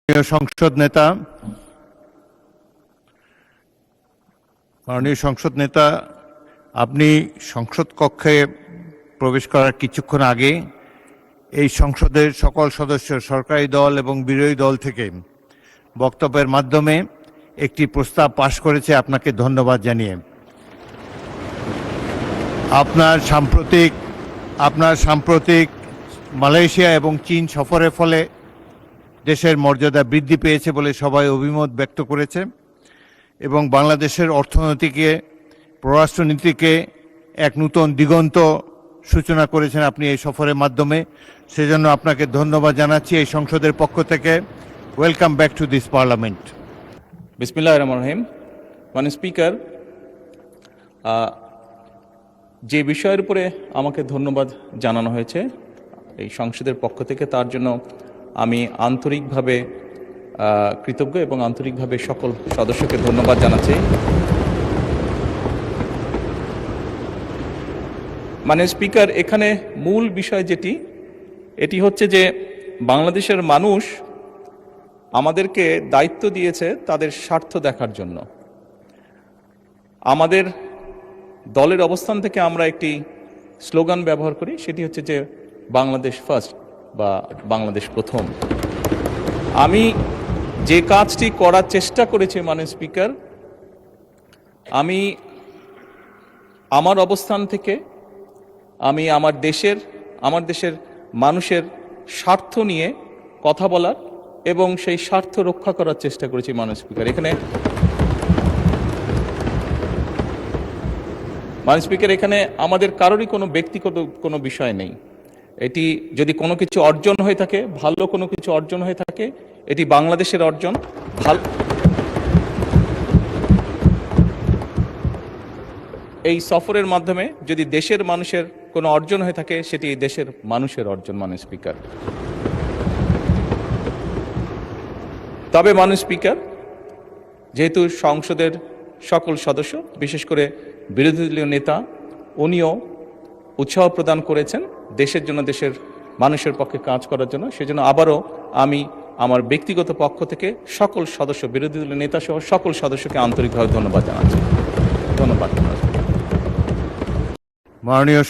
মাননীয় সংসদ নেতা, আপনি সংসদ কক্ষে প্রবেশ করার কিছুক্ষণ আগে এই সংসদের সকল সদস্য, সরকারি দল এবং বিরোধী দল থেকে বক্তব্যের মাধ্যমে একটি প্রস্তাব পাশ করেছে। আপনাকে ধন্যবাদ জানিয়ে আপনার সাম্প্রতিক মালয়েশিয়া এবং চীন সফরের ফলে দেশের মর্যাদা বৃদ্ধি পেয়েছে বলে সবাই অভিমত ব্যক্ত করেছে এবং বাংলাদেশের অর্থনীতিকে, পররাষ্ট্রনীতিকে এক নূতন দিগন্ত সূচনা করেছেন আপনি এই সফরের মাধ্যমে। সেজন্য আপনাকে ধন্যবাদ জানাচ্ছি এই সংসদের পক্ষ থেকে। Welcome back to this parliament. বিসমিল্লাহির রহমানির রহিম। মাননীয় স্পিকার, যে বিষয়ের উপরে আমাকে ধন্যবাদ জানানো হয়েছে এই সংসদের পক্ষ থেকে, তার জন্য আমি আন্তরিকভাবে কৃতজ্ঞ এবং আন্তরিকভাবে সকল সদস্যকে ধন্যবাদ জানাচ্ছি। মাননীয় স্পিকার, এখানে মূল বিষয় এটি হচ্ছে যে বাংলাদেশের মানুষ আমাদেরকে দায়িত্ব দিয়েছে তাদের স্বার্থ দেখার জন্য। আমাদের দলের অবস্থান থেকে আমরা একটি স্লোগান ব্যবহার করি, সেটি হচ্ছে যে বাংলাদেশ ফার্স্ট বা বাংলাদেশ প্রথম। আমি যে কাজটি করার চেষ্টা করেছি মাননীয় স্পিকার, আমি আমার অবস্থান থেকে আমি আমার দেশের মানুষের স্বার্থ নিয়ে কথা বলার এবং সেই স্বার্থ রক্ষা করার চেষ্টা করেছি মাননীয় স্পিকার। মাননীয় স্পিকার, এখানে আমাদের কারোরই কোনো ব্যক্তিগত কোনো বিষয় নেই। এটি যদি কোনো কিছু অর্জন হয়ে থাকে, ভালো কোনো কিছু অর্জন হয়ে থাকে, এটি বাংলাদেশের অর্জন। এই সফরের মাধ্যমে যদি দেশের মানুষের কোনো অর্জন হয়ে থাকে, সেটি এই দেশের মানুষের অর্জন মাননীয় স্পিকার। তবে মাননীয় স্পিকার, যেহেতু সংসদের সকল সদস্য, বিশেষ করে বিরোধী দলীয় নেতা, উনিও উৎসাহ প্রদান করেছেন দেশের জন্য, দেশের মানুষের পক্ষে কাজ করার জন্য, সেজন্য আবারও আমি আমার ব্যক্তিগত পক্ষ থেকে সকল সদস্য, বিরোধী দলীয় নেতা সহ সকল সদস্যকে আন্তরিকভাবে ধন্যবাদ জানাচ্ছি। ধন্যবাদ। মাননীয়